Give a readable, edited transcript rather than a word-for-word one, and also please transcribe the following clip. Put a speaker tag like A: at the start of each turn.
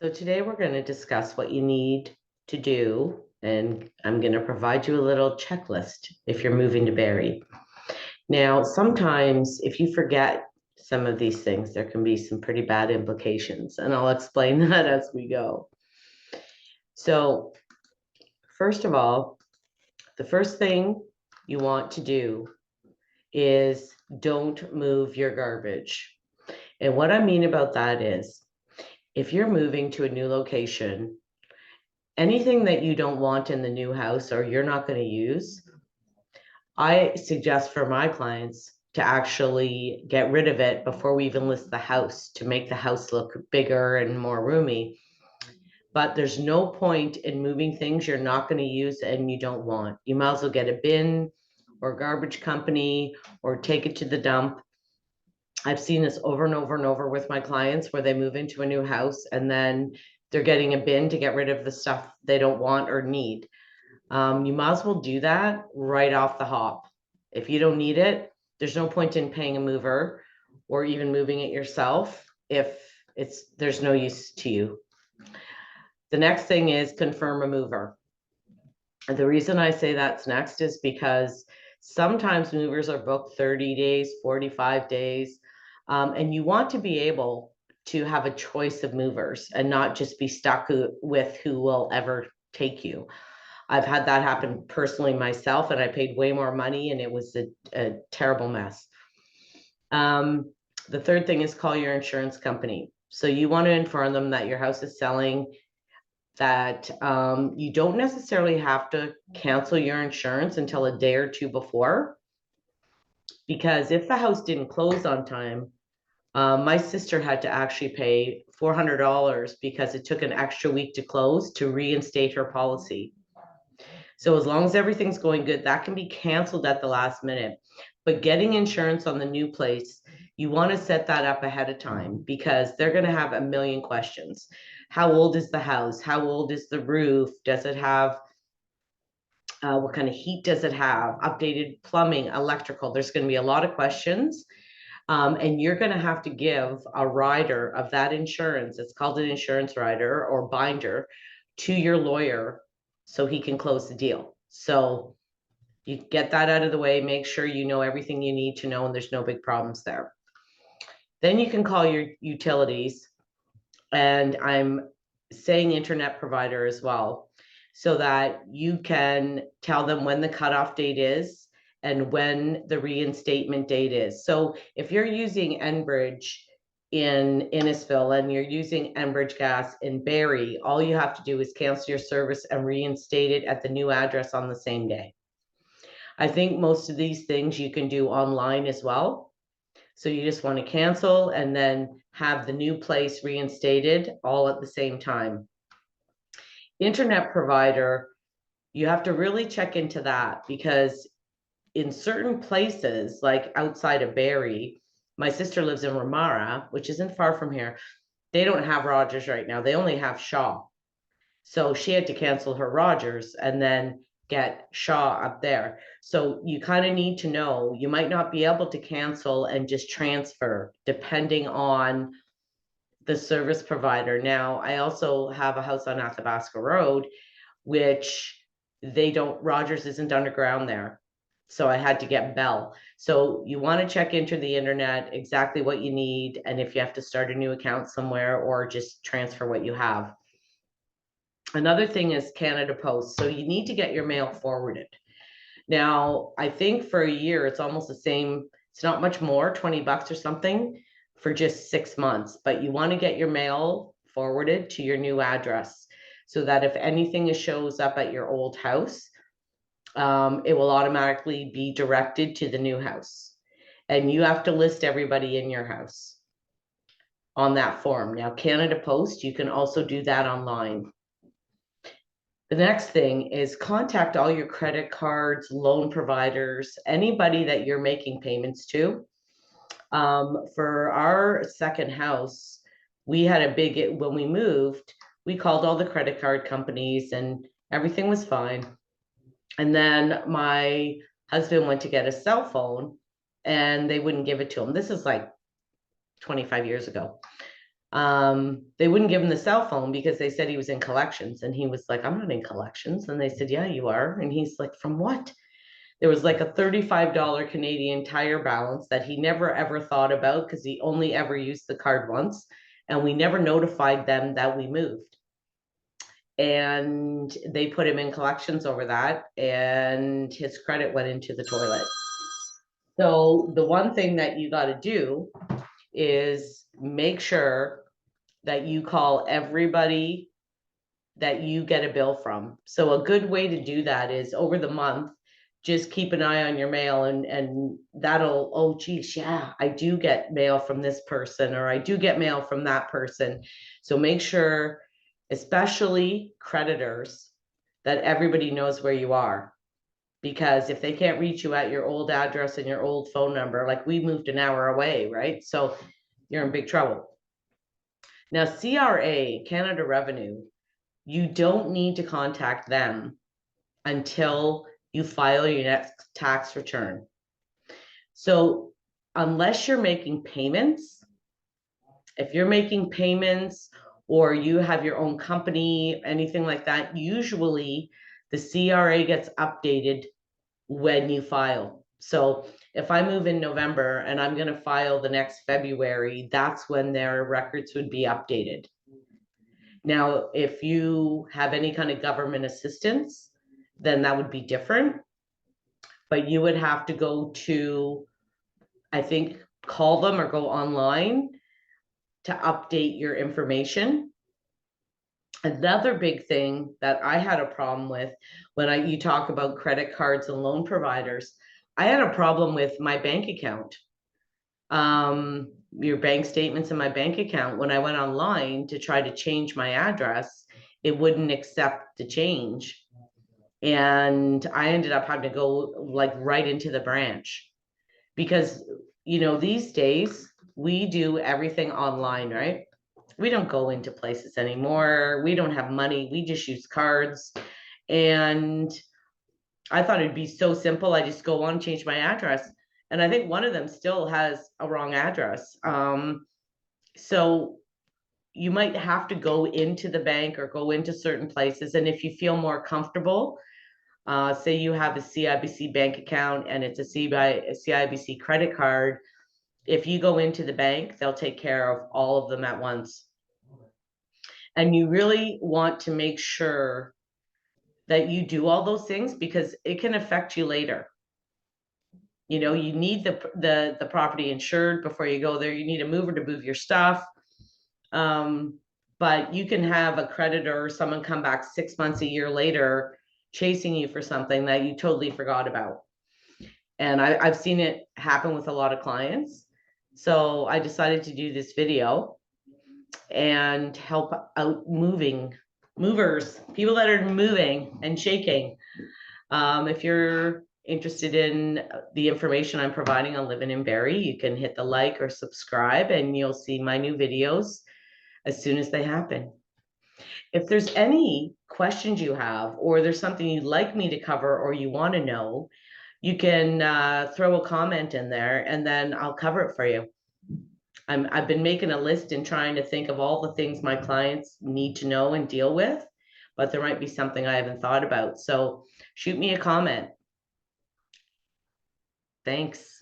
A: So today we're going to discuss what you need to do, and I'm going to provide you a little checklist if you're moving to Barrie. Now, sometimes if you forget some of these things, there can be some pretty bad implications, and I'll explain that as we go. So, first of all, the first thing you want to do is don't move your garbage. And what I mean about that is if you're moving to a new location, anything that you don't want in the new house or you're not going to use, I suggest for my clients to actually get rid of it before we even list the house to make the house look bigger and more roomy. But there's no point in moving things you're not going to use and you don't want. You might as well get a bin or garbage company or take it to the dump. I've seen this over and over and over with my clients where they move into a new house and then they're getting a bin to get rid of the stuff they don't want or need. You might as well do that right off the hop. If you don't need it, there's no point in paying a mover or even moving it yourself if there's no use to you. The next thing is confirm a mover. And the reason I say that's next is because sometimes movers are booked 30 days, 45 days, and you want to be able to have a choice of movers and not just be stuck with who will ever take you. I've had that happen personally myself, and I paid way more money, and it was a terrible mess. The third thing is call your insurance company. So you want to inform them that your house is selling, that you don't necessarily have to cancel your insurance until a day or two before, because if the house didn't close on time, my sister had to actually pay $400 because it took an extra week to close to reinstate her policy. So as long as everything's going good, that can be canceled at the last minute. But getting insurance on the new place, you want to set that up ahead of time because they're going to have a million questions. How old is the house? How old is the roof? Does it have, what kind of heat does it have? Updated plumbing, electrical. There's going to be a lot of questions. And you're going to have to give a rider of that insurance, it's called an insurance rider or binder, to your lawyer so he can close the deal. So you get that out of the way, make sure you know everything you need to know and there's no big problems there. Then you can call your utilities, and I'm saying internet provider as well, so that you can tell them when the cutoff date is and when the reinstatement date is. So if you're using Enbridge in Innisfil and you're using Enbridge gas in Barrie, all you have to do is cancel your service and reinstate it at the new address on the same day. I think most of these things you can do online as well. So you just want to cancel and then have the new place reinstated all at the same time. Internet provider, you have to really check into that because in certain places, like outside of Barrie, my sister lives in Ramara, which isn't far from here. They don't have Rogers right now. They only have Shaw. So she had to cancel her Rogers and then get Shaw up there. So you kind of need to know, you might not be able to cancel and just transfer depending on the service provider. Now, I also have a house on Athabasca Road, which Rogers isn't underground there. So I had to get Bell. So you want to check into the internet exactly what you need, and if you have to start a new account somewhere or just transfer what you have. Another thing is Canada Post. So you need to get your mail forwarded. Now, I think for a year, it's almost the same. It's not much more, $20 or something for just 6 months, but you want to get your mail forwarded to your new address so that if anything shows up at your old house, it will automatically be directed to the new house. And you have to list everybody in your house on that form. Now, Canada Post, you can also do that online. The next thing is contact all your credit cards, loan providers, anybody that you're making payments to. For our second house, we had when we moved, we called all the credit card companies and everything was fine. And then my husband went to get a cell phone and they wouldn't give it to him. This is like 25 years ago. They wouldn't give him the cell phone because they said he was in collections, and he was like, I'm not in collections. And they said, yeah, you are. And he's like, from what? There was like a $35 Canadian tire balance that he never ever thought about because he only ever used the card once. And we never notified them that we moved. And they put him in collections over that, and his credit went into the toilet. So the one thing that you got to do is make sure that you call everybody that you get a bill from. So a good way to do that is over the month, just keep an eye on your mail, and that'll, oh geez, yeah, I do get mail from this person, or I do get mail from that person. So make sure, especially creditors, that everybody knows where you are. Because if they can't reach you at your old address and your old phone number, like we moved an hour away, right? So you're in big trouble. Now, CRA, Canada Revenue, you don't need to contact them until you file your next tax return. So unless you're making payments, if you're making payments or you have your own company, anything like that, usually the CRA gets updated when you file. So if I move in November and I'm going to file the next February, that's when their records would be updated. Now, if you have any kind of government assistance, then that would be different. But you would have to go to, I think, call them or go online to update your information. Another big thing that I had a problem with when you talk about credit cards and loan providers, I had a problem with my bank account. Your bank statements in my bank account, when I went online to try to change my address, it wouldn't accept the change. And I ended up having to go like right into the branch because, you know, these days we do everything online, right? We don't go into places anymore. We don't have money. We just use cards. And I thought it'd be so simple. I just go on, change my address. And I think one of them still has a wrong address. So you might have to go into the bank or go into certain places. And if you feel more comfortable, say you have a CIBC bank account and it's a CIBC credit card, if you go into the bank, they'll take care of all of them at once. And you really want to make sure that you do all those things because it can affect you later. You know, you need the property insured before you go there. You need a mover to move your stuff. But you can have a creditor or someone come back 6 months, a year later, chasing you for something that you totally forgot about. And I've seen it happen with a lot of clients. So I decided to do this video and help out movers, people that are moving and shaking. If you're interested in the information I'm providing on living in Barrie, you can hit the like or subscribe and you'll see my new videos as soon as they happen. If there's any questions you have, or there's something you'd like me to cover or you want to know, you can throw a comment in there and then I'll cover it for you. I've been making a list and trying to think of all the things my clients need to know and deal with, but there might be something I haven't thought about. So shoot me a comment. Thanks.